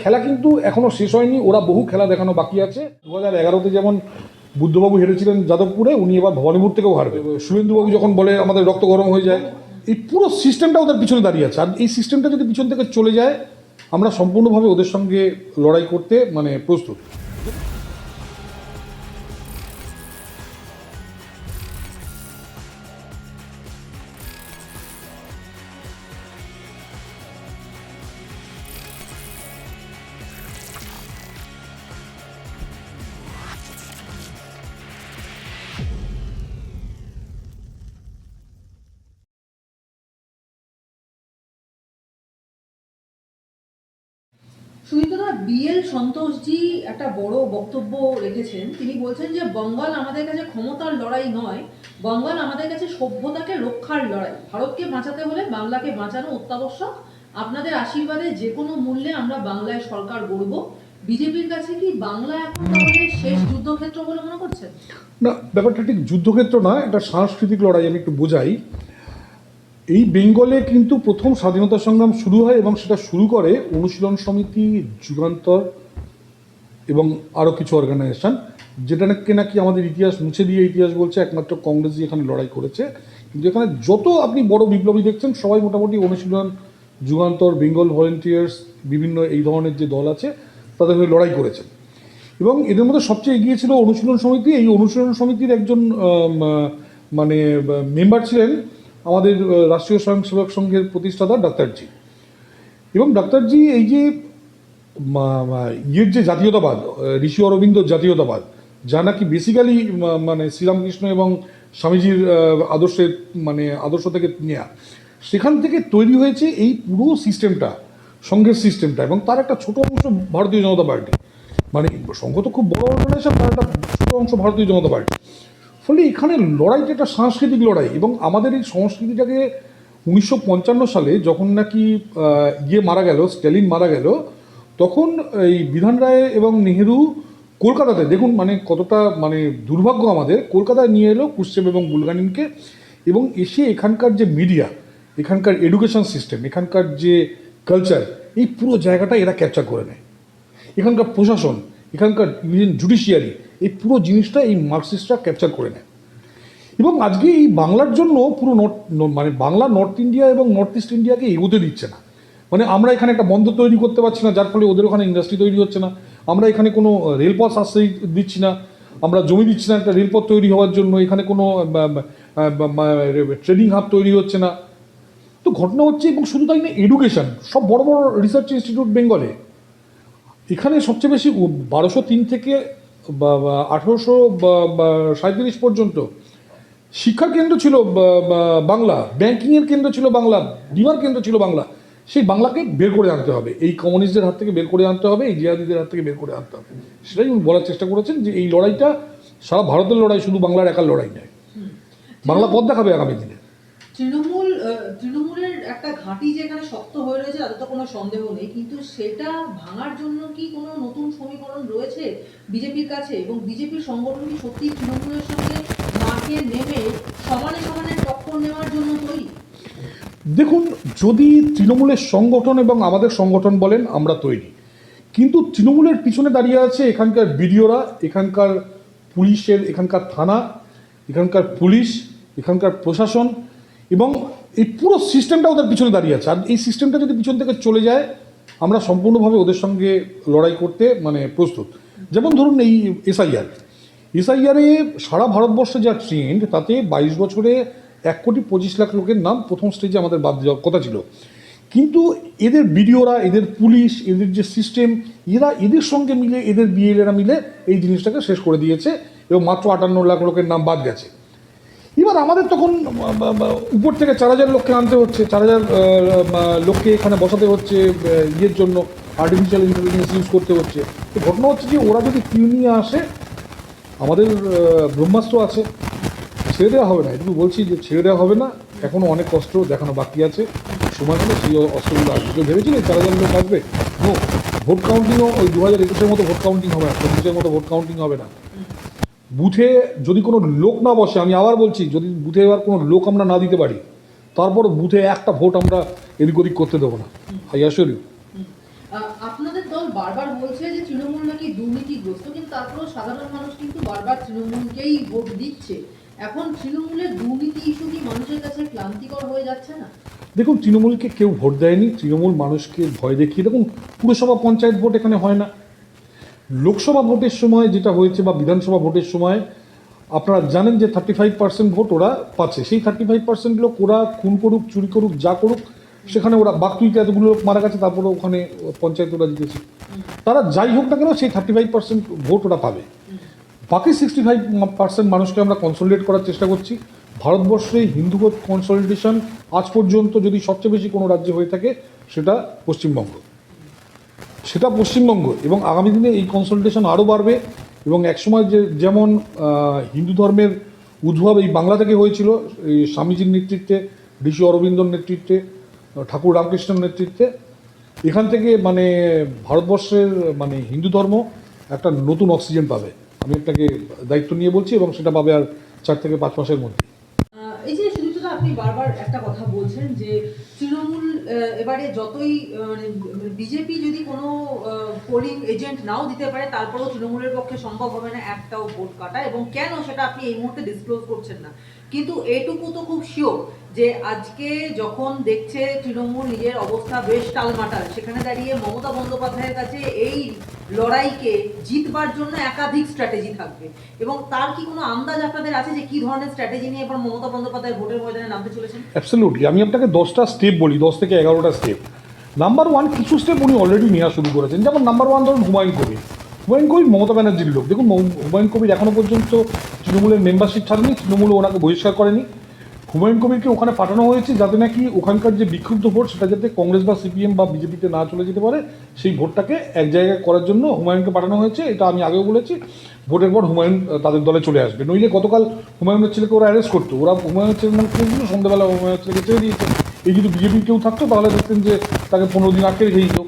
খেলা কিন্তু এখনো শেষ হয়নি, ওরা বহু খেলা দেখানো বাকি আছে। 2011-তে যেমন বুদ্ধবাবু হেরেছিলেন যাদবপুরে, উনি এবার ভবানীপুর থেকেও হারবে। শুভেন্দুবাবু যখন বলে আমাদের রক্ত গরম হয়ে যায়, এই পুরো সিস্টেমটা ওদের পিছনে দাঁড়িয়ে আছে। আর এই সিস্টেমটা যদি পিছন থেকে চলে যায়, আমরা সম্পূর্ণভাবে ওদের সঙ্গে লড়াই করতে প্রস্তুত। সুনীতদা, বিএল সন্তোষজি একটা বড় বক্তব্য রেখেছেন। তিনি বলছেন যে বঙ্গাল আমাদের কাছে ক্ষমতার লড়াই নয়, বঙ্গাল আমাদের কাছে সভ্যতাকে রক্ষার লড়াই। ভারতকে বাঁচাতে হলে বাংলাকে বাঁচানো অত্যাবশ্যক। আপনাদের আশীর্বাদে যে কোনো মূল্যে আমরা বাংলায় সরকার গড়ব। বিজেপির কাছে কি বাংলা এখন তাহলে শেষ যুদ্ধক্ষেত্র বলে মনে করছেন? না, ব্যাপারটা ঠিক যুদ্ধক্ষেত্র না, এটা সাংস্কৃতিক লড়াই। আমি একটু বোঝাই। এই বেঙ্গলে কিন্তু প্রথম স্বাধীনতা সংগ্রাম শুরু হয় এবং সেটা শুরু করে অনুশীলন সমিতি, যুগান্তর এবং আরও কিছু অর্গানাইজেশন, যেটা নাকি আমাদের ইতিহাস মুছে দিয়ে ইতিহাস বলছে একমাত্র কংগ্রেসই এখানে লড়াই করেছে। কিন্তু এখানে যত আপনি বড় বিপ্লবী দেখছেন সবাই মোটামুটি অনুশীলন, যুগান্তর, বেঙ্গল ভলেন্টিয়ার্স, বিভিন্ন এই ধরনের যে দল আছে তাদের হয়ে লড়াই করেছেন। এবং এদের মধ্যে সবচেয়ে এগিয়ে ছিল অনুশীলন সমিতি। এই অনুশীলন সমিতির একজন মেম্বার ছিলেন আমাদের রাষ্ট্রীয় স্বয়ংসেবক সংঘের প্রতিষ্ঠাতা ডাক্তারজি। এবং ডাক্তারজি এই যে ইয়ের যে জাতীয়তাবাদ, ঋষি অরবিন্দর জাতীয়তাবাদ, যা নাকি বেসিক্যালি শ্রীরামকৃষ্ণ এবং স্বামীজির আদর্শ থেকে নেয়া, সেখান থেকে তৈরি হয়েছে এই পুরো সিস্টেমটা, সংঘের সিস্টেমটা। এবং তার একটা ছোট অংশ ভারতীয় জনতা পার্টি, সংঘ তো খুব বড় অর্গানাইজেশন, তার একটা ছোট অংশ ভারতীয় জনতা পার্টি। ফলে এখানে লড়াইটা একটা সাংস্কৃতিক লড়াই। এবং আমাদের এই সংস্কৃতিটাকে 1955 সালে যখন নাকি মারা গেল, স্ট্যালিন মারা গেল, তখন এই বিধান রায় এবং নেহেরু কলকাতাতে, দেখুন কতটা দুর্ভাগ্য আমাদের, কলকাতায় নিয়ে এলো কুশ্চেভ এবং বুলগানিনকে। এবং এসে এখানকার যে মিডিয়া, এখানকার এডুকেশন সিস্টেম, এখানকার যে কালচার, এই পুরো জায়গাটা এরা ক্যাপচার করে নেয়। এখানকার প্রশাসন, এখানকার জুডিশিয়ারি, এই পুরো জিনিসটা এই মার্কসিস্টরা ক্যাপচার করে নেয়। এবং আজকে এই বাংলার জন্য পুরো বাংলা নর্থ ইন্ডিয়া এবং নর্থ ইস্ট ইন্ডিয়াকে এগোতে দিচ্ছে না। আমরা এখানে একটা বন্দর তৈরি করতে পারছি না, যার ফলে ওদের ওখানে ইন্ডাস্ট্রি তৈরি হচ্ছে না। আমরা এখানে কোনো রেলপথ আশ্রয় দিচ্ছি না, আমরা জমি দিচ্ছি না একটা রেলপথ তৈরি হওয়ার জন্য। এখানে কোনো ট্রেডিং হাব তৈরি হচ্ছে না। তো ঘটনা হচ্ছে, এবং শুধু তাই না, এডুকেশন, সব বড় বড় রিসার্চ ইনস্টিটিউট বেঙ্গলে, এখানে সবচেয়ে বেশি 1203 থেকে 1837 পর্যন্ত শিক্ষার কেন্দ্র ছিল বাংলা, ব্যাংকিংয়ের কেন্দ্র ছিল বাংলা, বিমার কেন্দ্র ছিল বাংলা। সেই বাংলাকে বের করে আনতে হবে, এই কমিউনিস্টদের হাত থেকে বের করে আনতে হবে, এই জিহাদিদের হাত থেকে বের করে আনতে হবে। সেটাই উনি বলার চেষ্টা করেছেন, যে এই লড়াইটা সারা ভারতের লড়াই, শুধু বাংলার একার লড়াই নয়। বাংলা পথ দেখাবে আগামী দিনে। তৃণমূলের একটা ঘাঁটি যেখানে শক্ত হয়ে রয়েছে তাতে তো কোনো সন্দেহ নেই, কিন্তু সেটা ভাঙার জন্য কি কোনো নতুন সমীকরণ রয়েছে বিজেপির কাছে? এবং বিজেপির সংগঠন কি সত্যি তৃণমূলের সঙ্গে মাঠে নেমে সমানে সমানে টক্কর নেওয়ার জন্য তৈরি? দেখুন, যদি তৃণমূলের সংগঠন এবং আমাদের সংগঠন বলেন, আমরা তৈরি। কিন্তু তৃণমূলের পিছনে দাঁড়িয়ে আছে এখানকার বিডিওরা, এখানকার পুলিশের, এখানকার থানা, এখানকার পুলিশ, এখানকার প্রশাসন, এবং এই পুরো সিস্টেমটা ওদের পিছনে দাঁড়িয়ে আছে। আর এই সিস্টেমটা যদি পিছন থেকে চলে যায়, আমরা সম্পূর্ণভাবে ওদের সঙ্গে লড়াই করতে প্রস্তুত। যেমন ধরুন এই এসআইআরে সারা ভারতবর্ষে যা ট্রেন্ড, তাতে 22 বছরে 1,25,00,000 লোকের নাম প্রথম স্টেজে আমাদের বাদ দেওয়ার কথা ছিল। কিন্তু এদের বিডিওরা, এদের পুলিশ, এদের যে সিস্টেম, এদের সঙ্গে মিলে, এদের বিএলএরা মিলে এই জিনিসটাকে শেষ করে দিয়েছে, এবং মাত্র 58 লাখ লোকের নাম বাদ গেছে। এবার আমাদের তখন উপর থেকে 4,000 লোককে আনতে হচ্ছে, 4,000 লোককে এখানে বসাতে হচ্ছে, ইয়ের জন্য আর্টিফিশিয়াল ইন্টেলিজেন্স ইউজ করতে হচ্ছে। তো ঘটনা হচ্ছে যে ওরা যদি কিউ নিয়ে আসে, আমাদের ব্রহ্মাস্ত্র আছে, ছেড়ে দেওয়া হবে না। এটুকু বলছি যে ছেড়ে দেওয়া হবে না, এখনও অনেক কষ্ট দেখানো বাকি আছে। সময় হলে সেই অস্ত্রগুলো আসবে। কেউ ভেবেছিল 4,000 লোক আসবে? নো। ভোট কাউন্টিংও ওই 2021-এর মতো ভোট কাউন্টিং হবে না, 25-এর মতো ভোট কাউন্টিং হবে না। বুথে যদি কোনো লোক না বসে, আমি আবার বলছি, যদি বুথে এবার কোনো লোক আমরা না দিতে পারি, তারপর বুথে একটা ভোট আমরা এদিক ওদিক করতে দেবো না। I assure you. আপনাদের দল বারবার বলছে যে তৃণমূল নাকি দুর্নীতিগ্রস্ত, কিন্তু তারপরেও সাধারণ মানুষ কিন্তু বারবার তৃণমূলকেই ভোট দিচ্ছে। এখন তৃণমূলের দুর্নীতি ইস্যু কি মানুষের কাছে ক্লান্তিকর হয়ে যাচ্ছে না? দেখুন, তৃণমূলকে কেউ ভোট দেয়নি, তৃণমূল মানুষকে ভয় দেখিয়ে, দেখুন পুরসভা পঞ্চায়েত ভোট এখানে হয় না। লোকসভা ভোটের সময় যেটা হয়েছে বা বিধানসভা ভোটের সময় আপনারা জানেন যে 35% ভোট ওরা পাচ্ছে। সেই 35% লোক ওরা খুন করুক, চুরি করুক, যা করুক, সেখানে ওরা বাকটুইতে এতগুলো লোক মারা গেছে, তারপরে ওখানে পঞ্চায়েত ওরা জিতেছে। তারা যাই হোক না কেন সেই 35% ভোট ওরা পাবে। বাকি 65% মানুষকে আমরা কনসলিডেট করার চেষ্টা করছি। ভারতবর্ষে হিন্দু কনসলিডেশন আজ পর্যন্ত যদি সবচেয়ে বেশি কোনো রাজ্যে হয়ে থাকে সেটা পশ্চিমবঙ্গ। এবং আগামী দিনে এই কনসলিডেশন আরও বাড়বে। এবং একসময় যেমন হিন্দু ধর্মের উদ্ভব এই বাংলা থেকে হয়েছিল, এই স্বামীজির নেতৃত্বে, ঋষি অরবিন্দর নেতৃত্বে, ঠাকুর রামকৃষ্ণের নেতৃত্বে, এখান থেকে মানে ভারতবর্ষের মানে হিন্দু ধর্ম একটা নতুন অক্সিজেন পাবে। আমি আপনাকে দায়িত্ব নিয়ে বলছি, এবং সেটা পাবে আর 4 থেকে 5 মাসের মধ্যে। এই যে সুদীপ্তদা, আপনি বারবার একটা কথা বলছেন যে তৃণমূল এবারে যতই বিজেপি যদি কোনো পোলিং এজেন্ট নাও দিতে পারে, তারপরেও তৃণমূলের পক্ষে সম্ভব হবে না একটাও ভোট কাটা, এবং কেন সেটা আপনি এই মুহূর্তে ডিসক্লোজ করছেন না। কিন্তু এটুকু তো খুব শিওর যে আজকে যখন দেখছে তৃণমূল নিজের অবস্থা বেশ টালমাটাল, সেখানে দাঁড়িয়ে মমতা বন্দ্যোপাধ্যায়ের কাছে এই লড়াইকে জিতবার জন্য একাধিক স্ট্র্যাটেজি থাকবে, এবং তার কি কোনো আন্দাজ আপনাদের আছে যে কি ধরনের স্ট্র্যাটেজি নিয়ে এবার মমতা বন্দ্যোপাধ্যায় ভোটের ময়দানে নামতে চলেছেন? অ্যাবসলিউটলি, আমি আপনাকে 10টা স্টেপ বলি, 10 থেকে 11টা স্টেপ। নাম্বার 1, কিছু স্টেপ উনি অলরেডি নেওয়া শুরু করেছেন। যেমন নাম্বার 1 ধরুন হুমায়ুন কবির মমতা ব্যানার্জির লোক। দেখুন, হুমায়ুন কবির এখনও পর্যন্ত তৃণমূলের মেম্বারশিপ ছাড়েনি, তৃণমূল ওনাকে বহিষ্কার করেনি। হুমায়ুন কবিরকে ওখানে পাঠানো হয়েছে যাতে নাকি ওখানকার যে বিক্ষুব্ধ ভোট সেটা যাতে কংগ্রেস বা সিপিএম বা বিজেপিতে না চলে যেতে পারে, সেই ভোটটাকে এক জায়গায় করার জন্য হুমায়ুনকে পাঠানো হয়েছে। এটা আমি আগেও বলেছি, ভোটের পর হুমায়ুন তাদের দলে চলে আসবে। নইলে গতকাল হুমায়ুনের ছেলেকে ওরা অ্যারেস্ট করতো, ওরা হুমায়ুনের ছেলের নাম করেছিল, সন্ধ্যাবেলা হুমায়ুনের ছেলেকে ছেড়ে দিয়েছে। এই যদি বিজেপির কেউ থাকতো তাহলে দেখতেন যে তাকে 15 দিন আটকে রেখে দিত,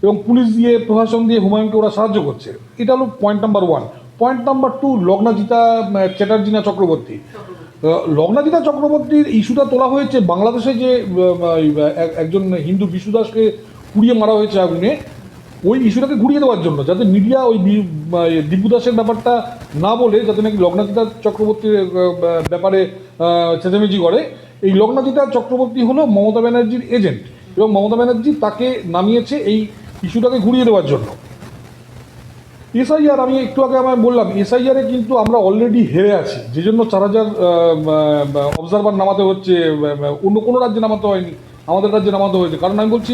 এবং পুলিশ দিয়ে, প্রশাসন দিয়ে হুমায়ুনকে ওরা সাহায্য করছে। এটা হলো point number 1। Point number 2, Lagnajita Chatterjee না চক্রবর্তী, লগ্নাজিতা চক্রবর্তীর ইস্যুটা তোলা হয়েছে বাংলাদেশে যে একজন হিন্দু বিশু দাসকে পুড়িয়ে মারা হয়েছে আগুনে, ওই ইস্যুটাকে ঘুরিয়ে দেওয়ার জন্য, যাতে মিডিয়া ওই দিব্যু দাসের ব্যাপারটা না বলে, যাতে নাকি লগ্নাজিতা চক্রবর্তীর ব্যাপারে চেঁচামেচি করে। এই লগ্নাজিতা চক্রবর্তী হলো মমতা ব্যানার্জির এজেন্ট, এবং মমতা ব্যানার্জি তাকে নামিয়েছে এই ইস্যুটাকে ঘুরিয়ে দেওয়ার জন্য। এসআইআর, আমি একটু আগে আমায় বললাম, এসআইআরে কিন্তু আমরা অলরেডি হেরে আছি, যে জন্য 4000 অবজারভার নামাতে হচ্ছে। অন্য কোনো রাজ্যে নামাতে হয়নি, আমাদের রাজ্যে নামাতে হয়েছে। কারণ আমি বলছি,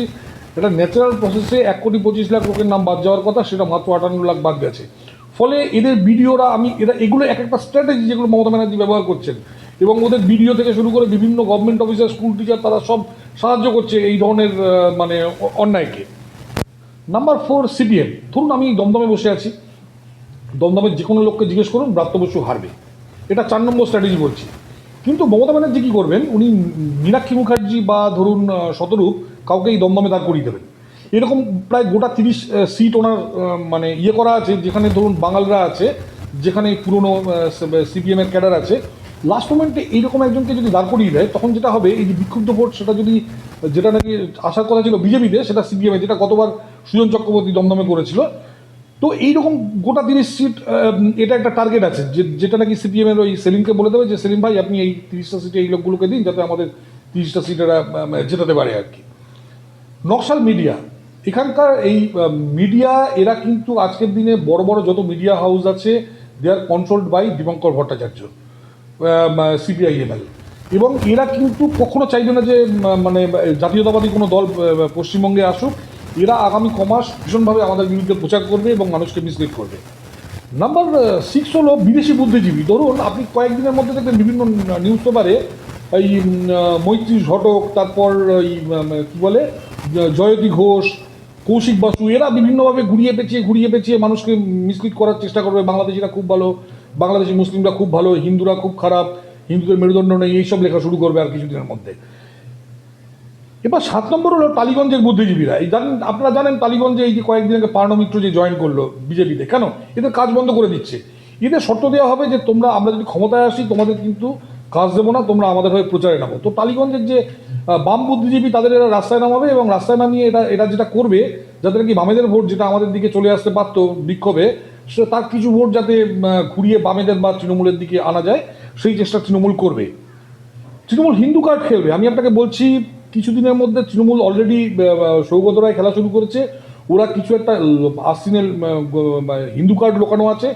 এটা ন্যাচারাল প্রসেসে 1,25,00,000 লোকের নাম বাদ যাওয়ার কথা, সেটা মাত্র 58 লাখ বাদ গেছে। ফলে এদের ভিডিওরা, এগুলো এক একটা স্ট্র্যাটেজি যেগুলো মমতা ব্যানার্জি ব্যবহার করছেন, এবং ওদের ভিডিও থেকে শুরু করে বিভিন্ন গভর্নমেন্ট অফিসার, স্কুল টিচার, তারা সব সাহায্য করছে এই ধরনের মানে অন্যায়কে। Number 4, CPM. ধরুন আমি দমদমে বসে আছি, দমদমের যে কোনো লোককে জিজ্ঞেস করুন, ব্রাত্য বসু হারবে, এটা 4 নম্বর স্ট্র্যাটেজি বলছি। কিন্তু মমতা ব্যানার্জি কী করবেন, উনি মীনাক্ষী মুখার্জি বা ধরুন শতরূপ, কাউকে এই দমদমে দাঁড় করিয়ে দেবেন। এরকম প্রায় গোটা 30 সিট ওনার মানে করা আছে, যেখানে ধরুন বাঙালরা আছে, যেখানে পুরনো সিপিএমের ক্যাডার আছে। লাস্ট মোমেন্টে এইরকম একজনকে যদি দাঁড় করিয়ে দেয়, তখন যেটা হবে, এই যে বিক্ষুব্ধ ভোট, সেটা যদি, যেটা নাকি আসার কথা ছিল বিজেপিতে, সেটা সিপিএমে, যেটা গতবার সুজন চক্রবর্তী দমদমে করেছিল। তো এইরকম গোটা 30 সিট, এটা একটা টার্গেট আছে, যেটা নাকি সিপিএমের ওই সেলিমকে বলে দেবে যে সেলিম ভাই, আপনি এই 30টা সিটে এই লোকগুলোকে দিন, যাতে আমাদের 30টা সিটেরা জেতাতে পারে আর কি। নকশাল মিডিয়া, এখানকার এই মিডিয়া, এরা কিন্তু আজকের দিনে বড় বড় যত মিডিয়া হাউস আছে, they are controlled by Dipankar Bhattacharya, CPIML. এবং এরা কিন্তু কখনো চাইবে না যে মানে জাতীয়তাবাদী কোনো দল পশ্চিমবঙ্গে আসুক। এরা আগামী কমাস ভীষণভাবে আমাদের বিরুদ্ধে প্রচার করবে এবং মানুষকে মিসলিড করবে। নাম্বার 6 হলো বিদেশি বুদ্ধিজীবী। ধরুন আপনি কয়েকদিনের মধ্যে দেখবেন বিভিন্ন নিউজ পেপারে এই মৈত্রী ঘটক, তারপর এই কী বলে জয়তী ঘোষ, কৌশিক বাসু, এরা বিভিন্নভাবে ঘুরিয়ে পেঁচিয়ে মানুষকে মিসলিড করার চেষ্টা করবে। বাংলাদেশিরা খুব ভালো, বাংলাদেশি মুসলিমরা খুব ভালো, হিন্দুরা খুব খারাপ, হিন্দুদের মেরুদণ্ড নেই, এইসব লেখা শুরু করবে আর কিছুদিনের মধ্যে। এবার 7 নম্বর হলো টালিগঞ্জের বুদ্ধিজীবীরা। আপনারা জানেন টালিগঞ্জে এই যে কয়েকদিন আগে পার্নো মিত্র যে জয়েন করলো বিজেপিতে, কেন? এদের কাজ বন্ধ করে দিচ্ছে। এদের শর্ত দেওয়া হবে যে আমরা যদি ক্ষমতায় আসি, তোমাদের কিন্তু কাজ দেবো না, তোমরা আমাদের হয়ে প্রচারে নামো। তো টালিগঞ্জের যে বাম বুদ্ধিজীবী তাদের এরা রাস্তায় নামাবে, এবং রাস্তায় নামিয়ে এটা যেটা করবে যাতে নাকি বামেদের ভোট যেটা আমাদের দিকে চলে আসতে পারতো বিক্ষোভে, সে তার কিছু ভোট যাতে ঘুরিয়ে বামেদের বা তৃণমূলের দিকে আনা যায়, সেই চেষ্টা তৃণমূল করবে। তৃণমূল হিন্দু কার্ড খেলবে। আমি আপনাকে বলছি, কিছুদিনের মধ্যে তৃণমূল অলরেডি সৌগত রায় খেলা শুরু করেছে। ওরা কিছু একটা আশ্বিনের হিন্দু কার্ড লোকানো আছে,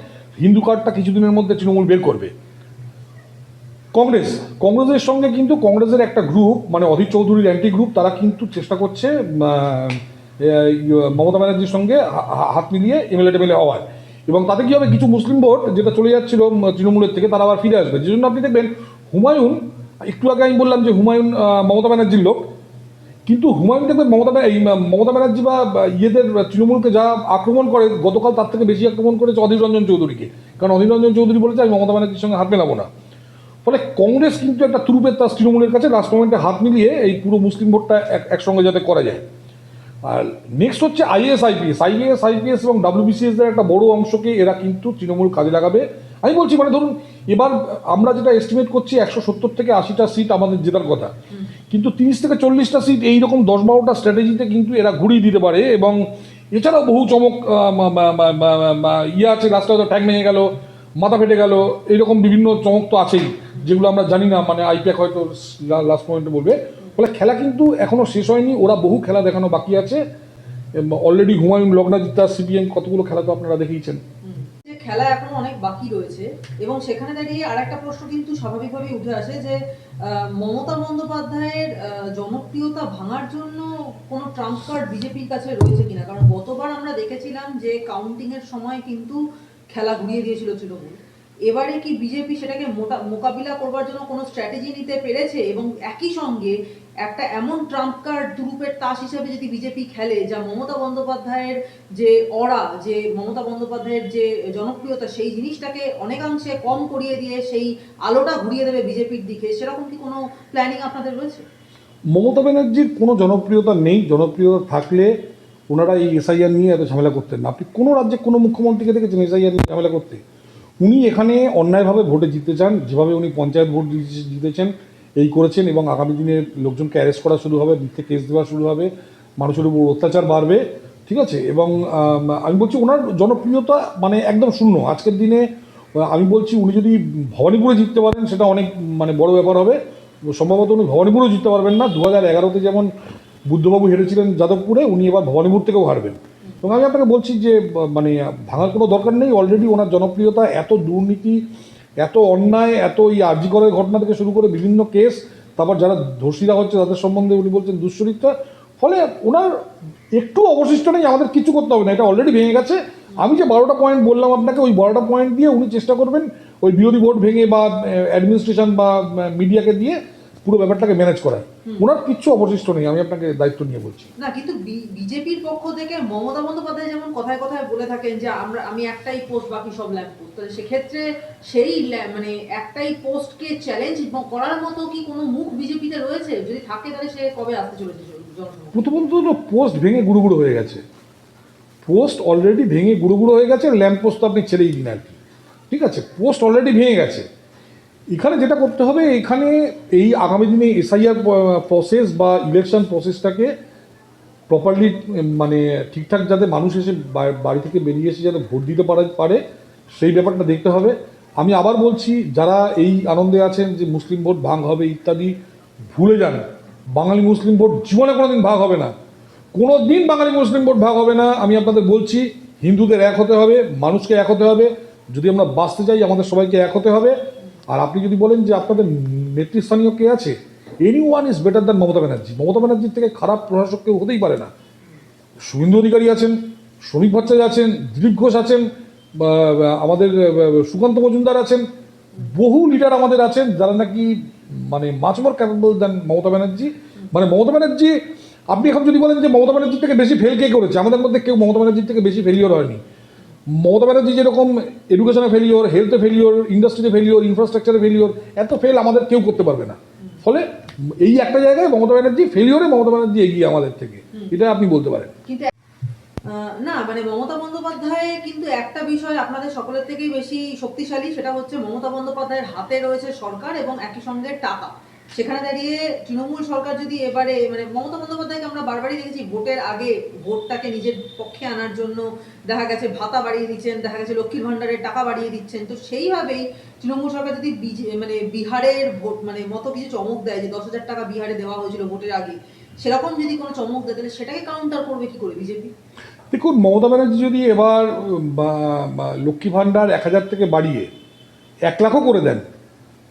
হিন্দু কার্ডটা কিছুদিনের মধ্যে তৃণমূল বের করবে। কংগ্রেসের সঙ্গে কিন্তু কংগ্রেসের একটা গ্রুপ, মানে অধীর চৌধুরীর অ্যান্টি গ্রুপ, তারা কিন্তু চেষ্টা করছে মমতা ব্যানার্জির সঙ্গে হাত মিলিয়ে এমএলএ হওয়ার। এবং তাতে কি হবে, কিছু মুসলিম ভোট যেটা চলে যাচ্ছিল তৃণমূলের থেকে, তারা আবার ফিরে আসবে। যে জন্য আপনি দেখবেন হুমায়ুন, একটু আগে আমি বললাম যে হুমায়ুন মমতা ব্যানার্জির লোক, কিন্তু হুমায়ুন দেখবেন মমতা ব্যানার্জি বা ইয়েদের তৃণমূলকে যা আক্রমণ করে, গতকাল তার থেকে বেশি আক্রমণ করেছে অধীর রঞ্জন চৌধুরীকে। কারণ অধীর রঞ্জন চৌধুরী বলেছে আমি মমতা ব্যানার্জির সঙ্গে হাত মেলাবো না। ফলে কংগ্রেস কিন্তু একটা তুরুপের তার তৃণমূলের কাছে লাস্ট মোমেন্টে হাত মিলিয়ে এই পুরো মুসলিম ভোটটা একসঙ্গে যাতে করা যায়। আর নেক্সট হচ্ছে আইএএস আইপিএস এবং WBCS-দের একটা বড় অংশকে এরা কিন্তু তৃণমূল কাজে লাগাবে। আমি বলছি, মানে ধরুন এবার আমরা যেটা এস্টিমেট করছি 170 থেকে 80টা সিট আমাদের জেতার কথা, কিন্তু 30 থেকে 40টা সিট এইরকম 10-12টা স্ট্র্যাটেজিতে কিন্তু এরা ঘুরিয়ে দিতে পারে। এবং এছাড়াও বহু চমক ইয়ে আছে, লাস্টে হয়তো ট্যাগ ভেঙে গেল, মাথা ফেটে গেল, এইরকম বিভিন্ন চমক তো আছেই, যেগুলো আমরা জানি না, মানে আইপ্যাক হয়তো লাস্ট মোমেন্টে বলবে। ফলে খেলা কিন্তু এখনো শেষ হয়নি, ওরা বহু খেলা দেখানো বাকি আছে। অলরেডি হুমায়ুন, লগ্নাজিতা, সিপিএম কতগুলো খেলা তো আপনারা দেখিয়েছেন। যে খেলা এখনো অনেক বাকি রয়েছে, এবং সেখানে দাঁড়িয়ে আর একটা প্রশ্ন কিন্তু স্বাভাবিকভাবেই উঠে আসে যে মমতা বন্দ্যোপাধ্যায়ের জনপ্রিয়তা ভাঙার জন্য কোনো ট্রাম্প কার্ড বিজেপির কাছে রয়েছে কিনা। কারণ গতবার আমরা দেখেছিলাম যে কাউন্টিং এর সময় কিন্তু খেলা ঘুরিয়ে দিয়েছিল তৃণমূল। এবারে কি বিজেপি সেটাকে মোকাবিলা করবার জন্য কোনো স্ট্র্যাটেজি নিতে পেরেছে? এবং একই সঙ্গে একটা এমন ট্রাম্প কার্ড দুরূপের তাস হিসাবে যদি বিজেপি খেলে, যা মমতা বন্দ্যোপাধ্যায়ের যে যে মমতা বন্দ্যোপাধ্যায়ের যে জনপ্রিয়তা, সেই জিনিসটাকে অনেকাংশে কম করিয়ে দিয়ে সেই আলোটা ঘুরিয়ে দেবে বিজেপির দিকে, সেরকম কি কোনো প্ল্যানিং আপনাদের রয়েছে? মমতা ব্যানার্জির কোনো জনপ্রিয়তা নেই। জনপ্রিয়তা থাকলে ওনারা এই এসআইআর নিয়ে এত ঝামেলা করতেন না। আপনি কোনো রাজ্যে কোনো মুখ্যমন্ত্রীকে দেখেছেন এসআইআর নিয়ে ঝামেলা করতে? উনি এখানে অন্যায়ভাবে ভোটে জিততে চান, যেভাবে উনি পঞ্চায়েত ভোট জিতেছেন এই করেছেন, এবং আগামী দিনে লোকজনকে অ্যারেস্ট করা শুরু হবে, মিথ্যে কেস দেওয়া শুরু হবে, মানুষের উপর অত্যাচার বাড়বে, ঠিক আছে। এবং আমি বলছি ওনার জনপ্রিয়তা মানে একদম শূন্য আজকের দিনে। আমি বলছি উনি যদি ভবানীপুরে জিততে পারেন সেটা অনেক মানে বড় ব্যাপার হবে। সম্ভবত উনি ভবানীপুরেও জিততে পারবেন না। 2011-তে যেমন বুদ্ধবাবু হেরেছিলেন যাদবপুরে, উনি এবার ভবানীপুর থেকেও হারবেন। এবং আমি আপনাকে বলছি যে মানে ভাঙার কোনো দরকার নেই। অলরেডি ওনার জনপ্রিয়তা, এত দুর্নীতি, এত অন্যায়, এত এই আরজি করের ঘটনা থেকে শুরু করে বিভিন্ন কেস, তারপর যারা ধর্ষীরা হচ্ছে তাদের সম্বন্ধে উনি বলছেন দুশ্চরিত্রা। ফলে ওনার একটু অবশিষ্ট নেই, আমাদের কিছু করতে হবে না, এটা অলরেডি ভেঙে গেছে। আমি যে 12টা পয়েন্ট বললাম আপনাকে, ওই 12টা পয়েন্ট দিয়ে উনি চেষ্টা করবেন ওই বিরোধী ভোট ভেঙে বা অ্যাডমিনিস্ট্রেশন বা মিডিয়াকে দিয়ে পুরো ব্যাপারটাকে ম্যানেজ করায়। ওনার কিচ্ছু অবশিষ্ট নেই, আমি আপনাকে দায়িত্ব নিয়ে বলছি। না, কিন্তু বিজেপির পক্ষ থেকে মমতা বন্দ্যোপাধ্যায় যেমন কথায় কথায় বলে থাকেন যে আমি একটাই পোস্ট, বাকি সব ল্যাম্প পোস্ট, তাহলে সেক্ষেত্রে সেই মানে একটাই পোস্টকে চ্যালেঞ্জ করার মতো কি কোনো মুখ বিজেপিতে রয়েছে? যদি থাকে তাহলে সে কবে আসতে চলেছে জনসংখ্যা? প্রথমত হলো পোস্ট ভেঙে গুঁড়ো হয়ে গেছে। পোস্ট অলরেডি ভেঙে গুঁড়ো হয়ে গেছে, ল্যাম্প পোস্ট তো আপনি ছেড়েই দিন আর কি, ঠিক আছে। পোস্ট অলরেডি ভেঙে গেছে। এখানে যেটা করতে হবে, এখানে এই আগামী দিনে এসআইআর প্রসেস বা ইলেকশন প্রসেসটাকে প্রপারলি মানে ঠিকঠাক যাতে মানুষ এসে বাড়ি থেকে বেরিয়ে এসে যাতে ভোট দিতে পারে সেই ব্যাপারটা দেখতে হবে। আমি আবার বলছি, যারা এই আনন্দে আছেন যে মুসলিম ভোট ভাগ হবে ইত্যাদি, ভুলে যান। বাঙালি মুসলিম ভোট জীবনে কোনোদিন ভাগ হবে না, কোনো দিন বাঙালি মুসলিম ভোট ভাগ হবে না। আমি আপনাদের বলছি, হিন্দুদের এক হতে হবে, মানুষকে এক হতে হবে। যদি আমরা বাঁচতে চাই আমাদের সবাইকে এক হতে হবে। আর আপনি যদি বলেন যে আপনাদের নেতৃস্থানীয় কে আছে, anyone is better than Mamata Banerjee. Mamata ব্যানার্জির থেকে খারাপ প্রশাসক কেউ হতেই পারে না। শুভেন্দু অধিকারী আছেন, শ্রমিক ভট্টাচার্য আছেন, দিলীপ ঘোষ আছেন, আমাদের সুকান্ত মজুমদার আছেন, বহু লিডার আমাদের আছেন যারা নাকি মানে much more capable than Mamata Banerjee. মানে মমতা ব্যানার্জি, আপনি এখন যদি বলেন যে মমতা ব্যানার্জির থেকে বেশি ফেল কে করেছে, আমাদের মধ্যে কেউ মমতা ব্যানার্জির থেকে বেশি ফেলিওর হয়নি। মমতা ব্যানার্জি যেরকম এডুকেশনে ফেলিওর, হেলথে ফেলিওর, ইন্ডাস্ট্রিতে ফেলিওর, ইনফ্রাস্ট্রাকচারে ফেলিওর, এত ফেল আমাদের কেউ করতে পারবে না। ফলে এই একটা জায়গায় মমতা ব্যানার্জি ফেলিওরে মমতা ব্যানার্জি এগিয়ে আমাদের থেকে, এটা আপনি বলতে পারেন। না মানে মমতা বন্দ্যোপাধ্যায় কিন্তু একটা বিষয় আপনাদের সকলের থেকেই বেশি শক্তিশালী, সেটা হচ্ছে মমতা বন্দ্যোপাধ্যায়ের হাতে রয়েছে সরকার এবং একই সঙ্গে টাকা। সেখানে দাঁড়িয়ে তৃণমূল সরকার যদি এবারে মানে মমতা বন্দ্যোপাধ্যায়কে আমরা বারবারই দেখেছি ভোটের আগে ভোটটাকে নিজের পক্ষে আনার জন্য দেখা গেছে ভাতা বাড়িয়ে দিচ্ছেন, দেখা গেছে লক্ষ্মীর ভাণ্ডারের টাকা বাড়িয়ে দিচ্ছেন। তো সেইভাবেই তৃণমূল সরকার যদি মানে বিহারের ভোট মানে মতো কিছু চমক দেয় যে 10,000 টাকা বিহারে দেওয়া হয়েছিল ভোটের আগে, সেরকম যদি কোনো চমক দেয় তাহলে সেটাকে কাউন্টার করবে কি করে বিজেপি? দেখুন, মমতা ব্যানার্জি যদি এবার লক্ষ্মী ভাণ্ডার 1,000 থেকে বাড়িয়ে 1,00,000ও করে দেন,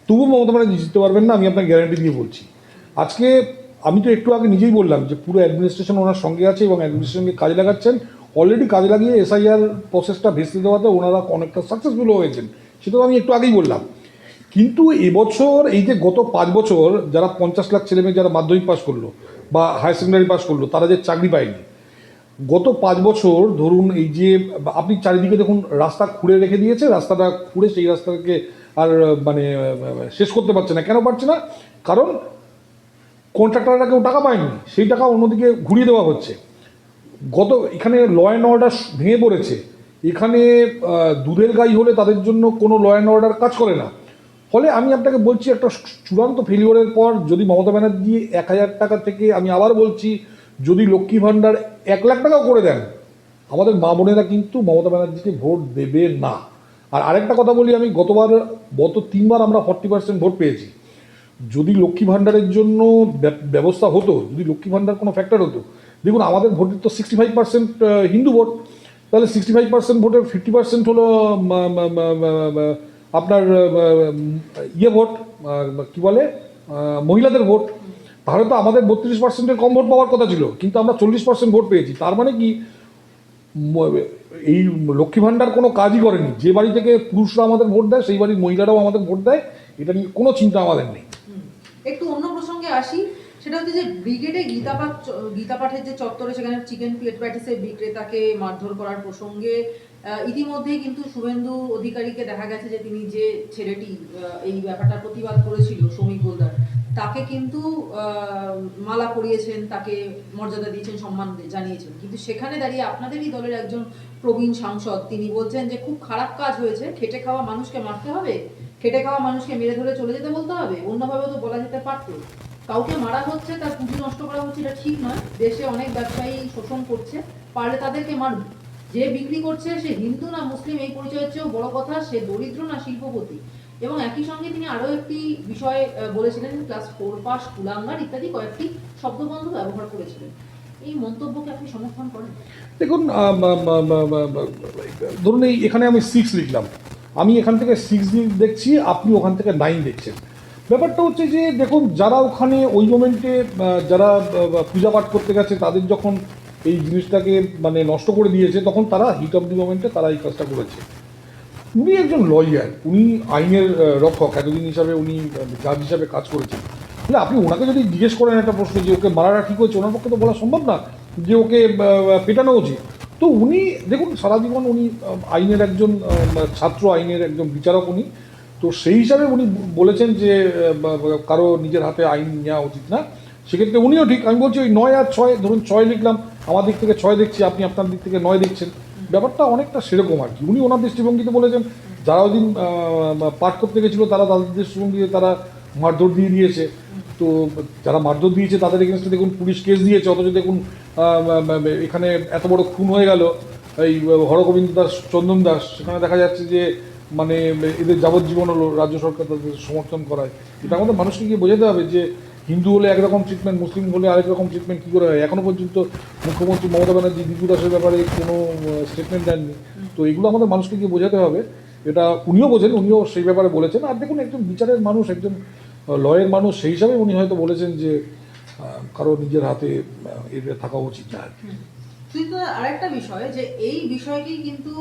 তবু মমতা ব্যানার্জি জিততে পারবেন না, আমি আপনার গ্যারান্টি দিয়ে বলছি। আজকে আমি তো একটু আগে নিজেই বললাম যে পুরো অ্যাডমিনিস্ট্রেশন ওনার সঙ্গে আছে এবং অ্যাডমিনিস্ট্রেশনকে কাজে লাগাচ্ছেন। অলরেডি কাজে লাগিয়ে এসআইআর প্রসেসটা ভেস্তে দেওয়াতে ওনারা অনেকটা সাকসেসফুল হয়েছেন, সেটাও আমি একটু আগেই বললাম। কিন্তু এবছর এই যে গত 5 বছর যারা 50 লাখ ছেলেমেয়ে যারা মাধ্যমিক পাস করলো বা হায়ার সেকেন্ডারি পাস করলো, তারা যে চাকরি পায়নি, গত 5 বছর ধরুন এই যে আপনি চারিদিকে দেখুন রাস্তা খুঁড়ে রেখে দিয়েছে, রাস্তাটা খুঁড়ে সেই রাস্তাকে আর মানে শেষ করতে পারছে না। কেন পারছে না? কারণ কন্ট্রাক্টররা কেউ টাকা পায়নি, সেই টাকা অন্যদিকে ঘুরিয়ে দেওয়া হচ্ছে। এখানে ল অ্যান্ড অর্ডার ভেঙে পড়েছে। এখানে দুধের গাই হলে তাদের জন্য কোনো ল অ্যান্ড অর্ডার কাজ করে না। ফলে আমি আপনাকে বলছি, একটা চূড়ান্ত ফেলিওরের পর যদি মমতা ব্যানার্জি 1,000 টাকা থেকে, আমি আবার বলছি, যদি লক্ষ্মী ভাণ্ডার 1,00,000 টাকাও করে দেন, আমাদের মা বোনেরা কিন্তু মমতা ব্যানার্জিকে ভোট দেবে না। আর আরেকটা কথা বলি, আমি গত 3বার আমরা 40% ভোট পেয়েছি। যদি লক্ষ্মী ভাণ্ডারের জন্য ব্যবস্থা হতো, যদি লক্ষ্মী ভাণ্ডার কোনো ফ্যাক্টর হতো, দেখুন আমাদের ভোটের তো 65% হিন্দু ভোট, তাহলে 65% ভোটের 50% হলো আপনার ভোট, কি বলে, মহিলাদের ভোট। তাহলে তো আমাদের 32%-এর কম ভোট পাওয়ার কথা ছিল, কিন্তু আমরা 40% ভোট পেয়েছি। তার মানে কি, এই লক্ষ্মী ভাণ্ডার কোনো কাজই করেনি। যে বাড়ি থেকে পুরুষরা আমাদের ভোট দেয়, সেই বাড়ির মহিলারাও আমাদের ভোট দেয়। এটা নিয়ে কোনো চিন্তা আমাদের নেই। একটু অন্য প্রসঙ্গে আসি, সেটা হচ্ছে যে ব্রিগেডে গীতাপাঠের যে চত্বরে সেখানে চিকেন প্যাটিসের বিক্রেতাকে মারধর করার প্রসঙ্গে ইতিমধ্যেই কিন্তু শুভেন্দু অধিকারীকে দেখা গেছে যে তিনি যে ছেলেটি এই ব্যাপারটার প্রতিবাদ করেছিল শ্রমিক গোলদার, তাকে কিন্তু মালা পরিয়েছেন, তাকে মর্যাদা দিয়েছেন, সম্মান জানিয়েছেন। কিন্তু সেখানে দাঁড়িয়ে আপনাদেরই দলের একজন প্রবীণ সাংসদ তিনি বলছেন যে খুব খারাপ কাজ হয়েছে, খেটে খাওয়া মানুষকে মারতে হবে, খেটে খাওয়া মানুষকে মেরে ধরে চলে যেতে বলতে হবে, অন্যভাবেও তো বলা যেতে পারতো। কাউকে মারা হচ্ছে, তার পুঁজি নষ্ট করা হচ্ছে, এটা ঠিক নয়। দেশে অনেক ব্যবসায়ী শোষণ করছে, পারলে তাদেরকে মারুন। যে বিক্রি করছে সে হিন্দু না মুসলিম এই পরিচয়ের চেয়েও বড় কথা সে দরিদ্র না শিল্পপতি। এবং একই সঙ্গে তিনি আরো একটি বিষয় বলেছিলেন, ক্লাস 4 পাস কুলাঙ্গার ইত্যাদি কয়েকটি শব্দবন্ধ ব্যবহার করেছিলেন। এই মন্তব্যকে আপনি সমর্থন করেন? দেখুন, ধরুন এখানে আমি 6 লিখলাম, আমি এখান থেকে 6 দেখছি, আপনি ওখান থেকে 9 দেখছেন। ব্যাপারটা হচ্ছে যে দেখুন, যারা ওখানে ওই মোমেন্টে যারা পূজা পাঠ করতে গেছে, তাদের যখন এই জিনিসটাকে মানে নষ্ট করে দিয়েছে, তখন তারা হিট অফ দি মোমেন্টে তারা এই কাজটা করেছে। উনি একজন লয়ার, উনি আইনের রক্ষক, এতদিন হিসাবে উনি জাজ হিসাবে কাজ করেছেন। তাহলে আপনি ওনাকে যদি জিজ্ঞেস করেন একটা প্রশ্ন যে ওকে মারাটা ঠিক হয়েছে, ওনার পক্ষে তো বলা সম্ভব না যে ওকে পেটানো উচিত। তো উনি দেখুন, সারা জীবন উনি আইনের একজন ছাত্র, আইনের একজন বিচারক উনি। তো সেই হিসাবে উনি বলেছেন যে কারো নিজের হাতে আইন নেওয়া উচিত না। সেক্ষেত্রে উনিও ঠিক। আমি বলছি ওই 9 আর 6, ধরুন 6 লিখলাম, আমার দিক থেকে 6 দেখছি, আপনি আপনার দিক থেকে 9 দেখছেন। ব্যাপারটা অনেকটা সেরকম আর কি। উনি ওনার দৃষ্টিভঙ্গিতে বলেছেন, যারা ওই দিন পাঠ করতে গেছিলো তারা তাদের দৃষ্টিভঙ্গিতে তারা মারধর দিয়ে দিয়েছে। তো যারা মারধর দিয়েছে তাদের এগেনস্টে দেখুন পুলিশ কেস দিয়েছে, অথচ দেখুন এখানে এত বড় খুন হয়ে গেল এই হরগোবিন্দ দাস, চন্দন দাস, সেখানে দেখা যাচ্ছে যে মানে এদের যাবজ্জীবন হলো, রাজ্য সরকার তাদের সমর্থন করায়। এটা আমাদের মানুষকে গিয়ে বোঝাতে হবে যে হিন্দু হলে একরকম ট্রিটমেন্ট, মুসলিম হলে আরেক রকম ট্রিটমেন্ট কী করে হয়। এখনও পর্যন্ত মুখ্যমন্ত্রী মমতা ব্যানার্জি বিপু দাসের ব্যাপারে কোনো স্টেটমেন্ট দেননি। তো এগুলো আমাদের মানুষকে গিয়ে বোঝাতে হবে। এটা উনিও বোঝেন, উনিও সেই ব্যাপারে বলেছেন। আর দেখুন, একজন বিচারের মানুষ, একজন লয়ের মানুষ, সেই হিসাবে উনি হয়তো বলেছেন যে কারো নিজের হাতে এটা থাকা উচিত না আর কি। কিন্তু আরেকটা বিষয় যে এই বিষয়টি কিন্তু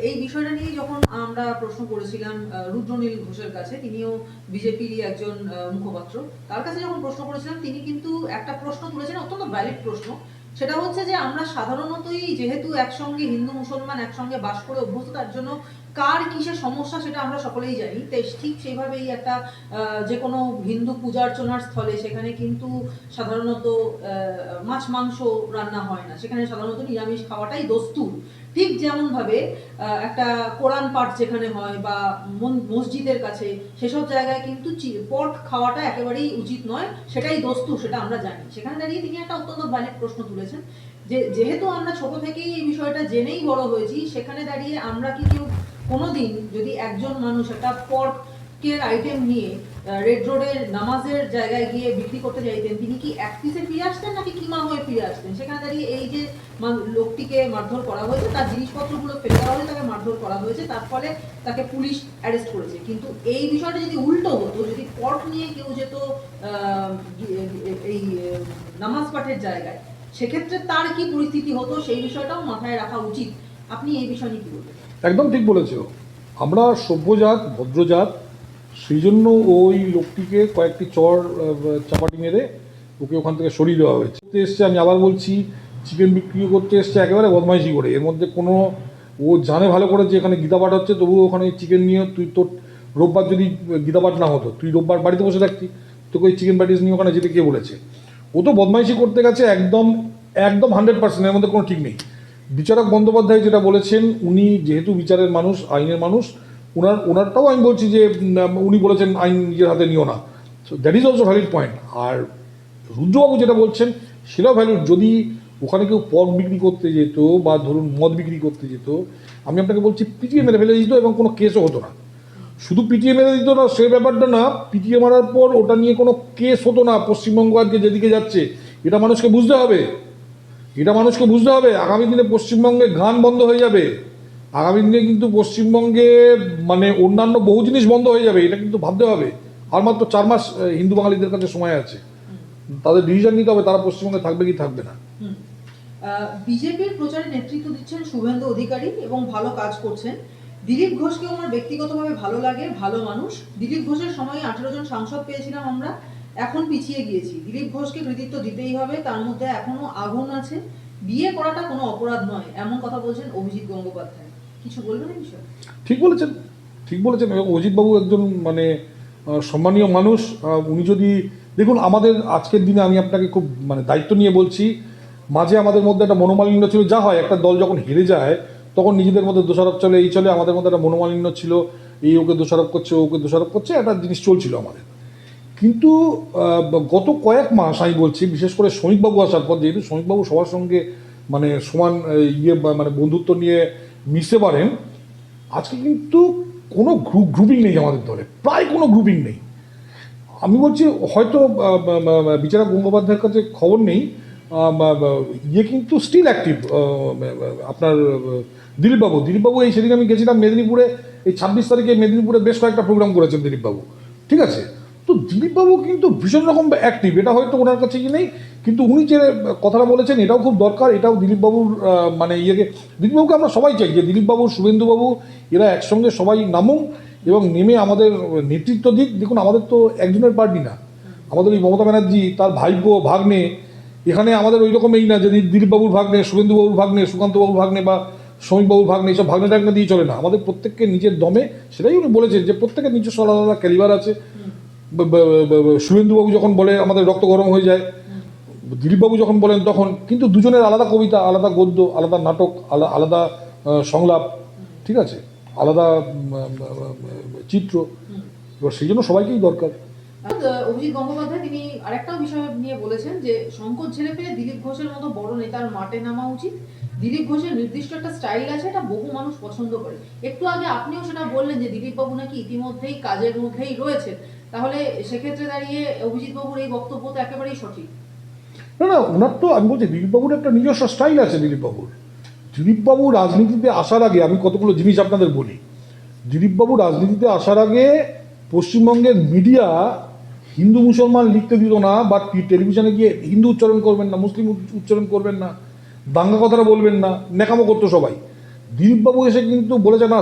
এই বিষয়টা নিয়ে যখন আমরা প্রশ্ন করেছিলাম রুদ্রনীল ঘোষের কাছে, তিনিও বিজেপিরই একজন মুখপাত্র, তার কাছে যখন প্রশ্ন করেছিলাম তিনি কিন্তু একটা প্রশ্ন তুলেছেন, অত্যন্ত ভ্যালিড প্রশ্ন, সেটা হচ্ছে যে আমরা সাধারণতই যেহেতু একসঙ্গে হিন্দু মুসলমান একসঙ্গে বাস করে অভ্যস্ত, তার জন্য কার কিসের সমস্যা সেটা আমরা সকলেই জানি। ঠিক সেইভাবেই একটা যে কোনো হিন্দু পূজার্চনার স্থলে সেখানে কিন্তু সাধারণত মাছ মাংস রান্না হয় না, সেখানে সাধারণত নিরামিষ খাওয়াটাই দস্তুর। ঠিক যেমনভাবে একটা কোরআন পাঠ যেখানে হয় বা মসজিদের কাছে সেসব জায়গায় কিন্তু পর্ক খাওয়াটা একেবারেই উচিত নয়, সেটাই দস্তুর, সেটা আমরা জানি। সেখানে দাঁড়িয়ে তিনি একটা অত্যন্ত ভ্যালিড প্রশ্ন তুলেছেন যে যেহেতু আমরা ছোট থেকেই এই বিষয়টা জেনেই বড় হয়েছি, সেখানে দাঁড়িয়ে আমরা কি কেউ কোনোদিন যদি একজন মানুষ একটা পর্কের আইটেম নিয়ে রেড রোডের নামাজের জায়গায় গিয়ে বিক্রি করতে চাইতেন, তিনি কি এক পিসে ফিরে আসতেন নাকি কিমা হয়ে ফিরে আসতেন? সেখানে দাঁড়িয়ে এই যে লোকটিকে মারধর করা হয়েছে, তার জিনিসপত্রগুলো ফেলে দেওয়া হয়েছে, তাকে মারধর করা হয়েছে, তার ফলে তাকে পুলিশ অ্যারেস্ট করেছে। কিন্তু এই বিষয়টা যদি উল্টো হতো, যদি পর্ক নিয়ে কেউ যেত এই নামাজ পাঠের জায়গায়, সেক্ষেত্রে তার কি পরিস্থিতি হতো সেই বিষয়টাও মাথায় রাখা উচিত। আপনি এই বিষয় নিয়ে কি বলবেন? একদম ঠিক বলেছ। আমরা সভ্যজাত ভদ্রজাত, সেই জন্য ওই লোকটিকে কয়েকটি চর চাপাটি মেরে ওকে ওখান থেকে সরিয়ে দেওয়া হয়েছে। এসছে, আমি আবার বলছি, চিকেন বিক্রি করতে এসছে একেবারে বদমাইশি করে। এর মধ্যে কোনো, ও জানে ভালো করে যে এখানে গীতাপাঠ হচ্ছে, তবুও ওখানে চিকেন নিয়ে, তুই তোর রোববার যদি গীতাপাঠ না হতো, তুই রোববার বাড়িতে বসে থাকতি, তোকে ওই চিকেন প্যাটিস নিয়ে ওখানে যেতে কে বলেছে? ও তো বদমাইশি করতে গেছে একদম একদম 100%, এর মধ্যে কোনো ঠিক নেই। বিচারক বন্দ্যোপাধ্যায় যেটা বলেছেন, উনি যেহেতু বিচারের মানুষ, আইনের মানুষ, ওনারটাও আমি বলছি যে উনি বলেছেন আইন নিজের হাতে নিও না, so that is also valid point. আর রুদ্রবাবু যেটা বলছেন সেটাও ভ্যালিড। যদি ওখানে কেউ পর্ক বিক্রি করতে যেত বা ধরুন মদ বিক্রি করতে যেত, আমি আপনাকে বলছি পিটিয়ে মেরে ফেলে দিত এবং কোনো কেসও হতো না। শুধু পিটিয়ে মেরে দিত না সে ব্যাপারটা না, পিটিয়ে মারার পর ওটা নিয়ে কোনো কেস হতো না। পশ্চিমবঙ্গ আজকে যেদিকে যাচ্ছে, এটা মানুষকে বুঝতে হবে, এটা মানুষকে বুঝতে হবে। আগামী দিনে পশ্চিমবঙ্গে গান বন্ধ হয়ে যাবে, আগামী দিনে কিন্তু পশ্চিমবঙ্গে মানে অন্যান্য বহু জিনিস বন্ধ হয়ে যাবে, এটা কিন্তু ভাবতে হবে। আর মাত্র 4 মাস হিন্দু বাঙালিদের কাছে সময় আছে, তাদের ডিসিশন নিতে হবে তারা পশ্চিমবঙ্গে থাকবে কি থাকবে না। বিজেপির প্রচারে নেতৃত্ব দিচ্ছেন শুভেন্দু অধিকারী এবং ভালো কাজ করছেন। দিলীপ ঘোষকে আমার ব্যক্তিগতভাবে ভালো লাগে, ভালো মানুষ। দিলীপ ঘোষের সময় 18 জন সাংসদ পেয়েছিলাম আমরা, এখন পিছিয়ে গিয়েছি। দিলীপ ঘোষকে কৃতিত্ব দিতেই হবে, তার মধ্যে এখনো আগুন আছে। বিয়ে করাটা কোনো অপরাধ নয়, এমন কথা বলছেন অভিজিৎ গঙ্গোপাধ্যায়। কিছু বলবেন এই বিষয়ে? ঠিক বলেছেন, ঠিক বলেছেন। এবং অজিতবাবু একজন মানে সম্মানীয় মানুষ। উনি যদি দেখুন, আমাদের আজকের দিনে আমি আপনাকে খুব মানে দায়িত্ব নিয়ে বলছি, মাঝে আমাদের মধ্যে একটা মনোমালিন্য ছিল। যা হয়, একটা দল যখন হেরে যায় তখন নিজেদের মধ্যে দোষারোপ চলে, এই চলে। আমাদের মধ্যে একটা মনোমালিন্য ছিল, এই ওকে দোষারোপ করছে, ওকে দোষারোপ করছে, একটা জিনিস চলছিল আমাদের। কিন্তু গত কয়েক মাস আমি বলছি, বিশেষ করে শ্রমিকবাবু আসার পর, যেহেতু শ্রমিকবাবু সবার সঙ্গে মানে সমান মানে বন্ধুত্ব নিয়ে মিশতে পারেন, আজকে কিন্তু কোনো গ্রুপিং নেই আমাদের দলে, প্রায় কোনো গ্রুপিং নেই। আমি বলছি হয়তো বিচারক গঙ্গোপাধ্যায়ের কাছে খবর নেই, কিন্তু স্টিল অ্যাক্টিভ আপনার দিলীপবাবু এই সেদিন আমি গেছিলাম মেদিনীপুরে, এই 26 তারিখে মেদিনীপুরে বেশ কয়েকটা প্রোগ্রাম করেছেন দিলীপবাবু, ঠিক আছে? তো দিলীপবাবু কিন্তু ভীষণ রকম অ্যাক্টিভ, এটা হয়তো ওনার কাছে কি নেই, কিন্তু উনি যে কথাটা বলেছেন এটাও খুব দরকার। এটাও দিলীপবাবুর মানে দিলীপবাবুকে আমরা সবাই চাই যে দিলীপবাবু, শুভেন্দুবাবু এরা একসঙ্গে সবাই নামুক এবং নেমে আমাদের নেতৃত্ব দিক। দেখুন, আমাদের তো একজনের পার্টি না, আমাদের ওই মমতা ব্যানার্জি, তার ভাইপো, ভাগ্নে, এখানে আমাদের ওই রকম এই না যে দিলীপবাবুর ভাগ্নে, শুভেন্দুবাবুর ভাগ্নে, সুকান্তবাবুর ভাগ্নে বা শ্রমিকবাবুর ভাগ্নে, এইসব ভাগ্নে টাগ্নে দিয়ে চলে না। আমাদের প্রত্যেককে নিজের দমে, সেটাই উনি বলেছেন যে প্রত্যেকের নিজস্ব আলাদা আলাদা ক্যালিবার আছে। শুভেন্দুবাবু যখন বলে আমাদের রক্ত গরম হয়ে যায়, দিলীপবাবু যখন বলেন তখন, কিন্তু দুজনের আলাদা কবিতা, আলাদা গদ্য, আলাদা নাটক, আলাদা সংলাপ, ঠিক আছে, আলাদা চিত্র। এবার সেই জন্য সবাইকেই দরকার। অভিজিৎ গঙ্গোপাধ্যায় তিনি আরেকটাও বিষয় নিয়ে বলেছেন যে সংকট ঝেড়ে ফেলে দিলীপ ঘোষের মতো বড় নেতার মাঠে নামা উচিত। দিলীপ ঘোষের নির্দিষ্ট একটা স্টাইল আছে, এটা বহু মানুষ পছন্দ করে। একটু আগে আপনিও সেটা বললেন যে দিলীপ বাবু নাকি ইতিমধ্যেই কাজের মধ্যেই রয়েছে, তাহলে সেক্ষেত্রে দাঁড়িয়ে অভিজিৎ বাবুর এই বক্তব্য তো একেবারেই সঠিক। না না, ওনার তো আমি বলছি দিলীপবাবুর একটা নিজস্ব স্টাইল আছে। দিলীপবাবু রাজনীতিতে আসার আগে আমি কতগুলো জিনিস আপনাদের বলি। দিলীপবাবু রাজনীতিতে আসার আগে পশ্চিমবঙ্গের মিডিয়া হিন্দু মুসলমান লিখতে দিত না, বা টেলিভিশনে গিয়ে হিন্দু উচ্চারণ করবেন না, মুসলিম উচ্চারণ করবেন না, দাঙ্গা কথাটা বলবেন না, ন্যাকামো করতো সবাই। দিলীপবাবু এসে কিন্তু বলেছে না,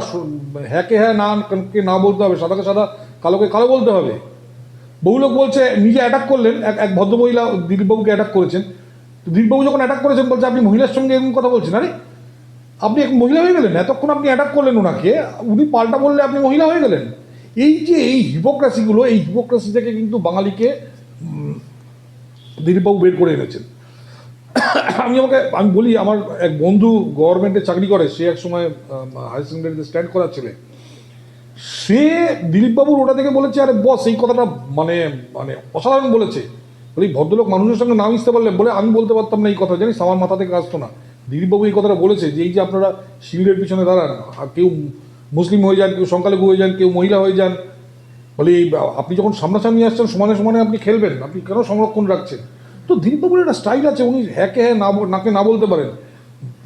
হ্যাঁকে হ্যাঁ, না কে না বলতে হবে, সাদাকে সাদা, কালোকে কালো বলতে হবে। বহু লোক বলছে, নিজে অ্যাটাক করলেন, এক ভদ্রমহিলা দিলীপবাবুকে অ্যাটাক করেছেন, তো দিলীপবাবু যখন অ্যাটাক করেছেন বলছে আপনি মহিলার সঙ্গে এরকম কথা বলছেন, আরে আপনি এক মহিলা হয়ে গেলেন, এতক্ষণ আপনি অ্যাটাক করলেন ওনাকে, উনি পাল্টা বললে আপনি মহিলা হয়ে গেলেন। এই যে এই হিপোক্রেসিগুলো, এই হিপোক্রেসি থেকে কিন্তু বাঙালিকে দিলীপবাবু বের করে এনেছেন। আমি বলি, আমার এক বন্ধু গভর্নমেন্টে চাকরি করে, সে এক সময় হায়ার সেকেন্ডারিতে স্ট্যান্ড করা ছেলে, সে দিলীপবাবুর ওটা থেকে বলেছে আরে বস এই কথাটা মানে মানে অসাধারণ বলেছে, বলে এই ভদ্রলোক মানুষের সঙ্গে না মিশতে পারলে, বলে আমি বলতে পারতাম না এই কথা, জানিস আমার মাথা থেকে আসতো না। দিলীপবাবু এই কথাটা বলেছে যে এই যে আপনারা শিবিরের পিছনে দাঁড়ান, কেউ মুসলিম হয়ে যান, কেউ সংখ্যালঘু হয়ে যান, কেউ মহিলা হয়ে যান, বলে আপনি যখন সামনাসামনি আসছেন সমানে সমানে আপনি খেলবেন, আপনি কেন সংরক্ষণ রাখছেন? তো দিলীপবাবুর একটা স্টাইল আছে, উনি হ্যাঁকে হ্যাঁ নাকে না বলতে পারেন।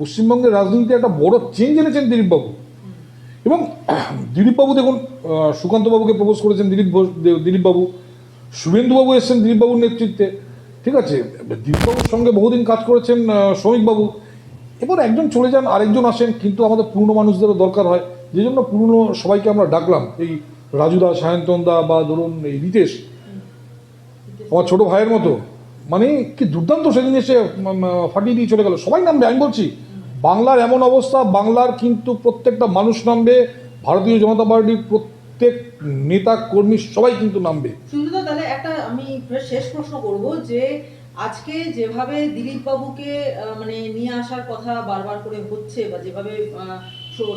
পশ্চিমবঙ্গের রাজনীতিতে একটা বড় চেঞ্জ এনেছেন দিলীপবাবু। এবং দিলীপবাবু দেখুন, সুকান্তবাবুকে প্রপোজ করেছেন দিলীপবাবু, শুভেন্দুবাবু এসছেন দিলীপবাবুর নেতৃত্বে, ঠিক আছে, দিলীপবাবুর সঙ্গে বহুদিন কাজ করেছেন শ্রমিকবাবু। এবার একজন চলে যান আরেকজন আসেন, কিন্তু আমাদের পুরনো মানুষদেরও দরকার হয়, যে জন্য পুরনো সবাইকে আমরা ডাকলাম, এই রাজুদা, সায়ন্তন দা বা ধরুন এই রিতেশ, আমার ছোট ভাইয়ের মতো, মানে কি দুর্দান্ত সেদিন এসে ফাটিয়ে দিয়ে চলে গেল। সবাই নামবে, আমি বলছি বাংলার এমন অবস্থা, বাংলার কিন্তু প্রত্যেকটা মানুষ নামবে, ভারতীয় জনতা পার্টির প্রত্যেক নেতা কর্মী সবাই কিন্তু নামবে। সুন্দর, তাহলে একটা আমি শেষ প্রশ্ন করব যে আজকে যেভাবে দিলীপ বাবুকে মানে নিয়ে আসার কথা বারবার করে হচ্ছে, বা যেভাবে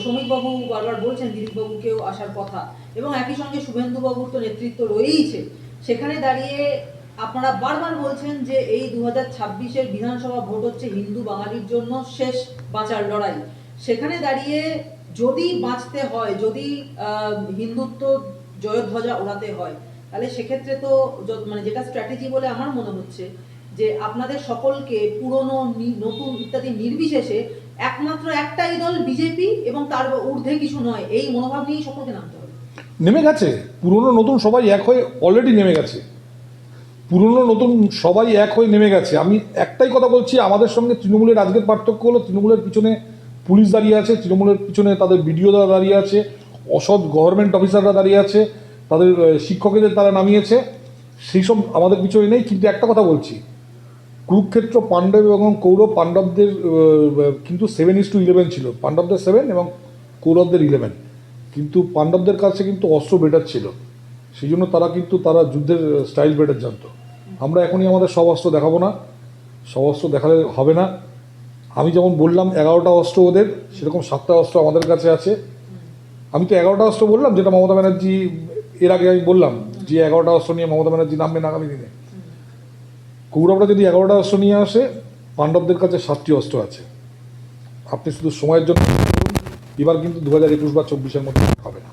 শ্রমিক বাবু বারবার বলছেন দিলীপ বাবুকেও আসার কথা, এবং একই সঙ্গে শুভেন্দু বাবুর তো নেতৃত্ব রয়েইছে, সেখানে দাঁড়িয়ে আপনারা বারবার বলছেন যে এই 2026-এর বিধানসভা ভোট হচ্ছে হিন্দু বাঙালির জন্য শেষ বাঁচার লড়াই। সেখানে দাঁড়িয়ে যদি বাঁচতে হয়, যদি হিন্দুত্ব জয়ধ্বজা ওড়াতে হয়, তাহলে সেক্ষেত্রে তো মানে যেটা স্ট্র্যাটেজি বলে আমার মনে হচ্ছে যে আপনাদের সকলকে পুরনো নতুন ইত্যাদি নির্বিশেষে একমাত্র একটাই দল বিজেপি, এবং তার ঊর্ধ্বে কিছু নয়, এই মনোভাব নিয়েই সকলকে নামতে হবে। নেমে গেছে, পুরনো নতুন সবাই এক হয়ে অলরেডি নেমে গেছে, পুরনো নতুন সবাই এক হয়ে নেমে গেছে। আমি একটাই কথা বলছি, আমাদের সঙ্গে তৃণমূলের আজকের পার্থক্য হলো তৃণমূলের পিছনে পুলিশ দাঁড়িয়ে আছে, তৃণমূলের পিছনে তাদের বিডিওরা দাঁড়িয়ে আছে, অসৎ গভর্নমেন্ট অফিসাররা দাঁড়িয়ে আছে, তাদের শিক্ষকদের তারা নামিয়েছে, সেই সব আমাদের পিছনে নেই। কিন্তু একটা কথা বলছি, কুরুক্ষেত্র পাণ্ডব এবং কৌরব, পাণ্ডবদের কিন্তু 7:11 ছিল, পাণ্ডবদের 7 এবং কৌরবদের 11, কিন্তু পাণ্ডবদের কাছে কিন্তু অস্ত্র বেটার ছিল, সেই জন্য তারা যুদ্ধের স্টাইল বেটার জানতো। আমরা এখনই আমাদের সব অস্ত্র দেখাবো না, সব অস্ত্র দেখালে হবে না। আমি যেমন বললাম 11টা অস্ত্র ওদের, সেরকম 7টা অস্ত্র আমাদের কাছে আছে। আমি তো 11টা অস্ত্র বললাম, যেটা মমতা ব্যানার্জি এর আগে আমি বললাম যে 11টা অস্ত্র নিয়ে মমতা ব্যানার্জি নামবেন আগামী দিনে। কৌরবরা যদি 11টা অস্ত্র নিয়ে আসে, পাণ্ডবদের কাছে 7টি অস্ত্র আছে। আপনি শুধু সময়ের জন্য এবার কিন্তু 2021 বা 24-এর মধ্যে হবে না।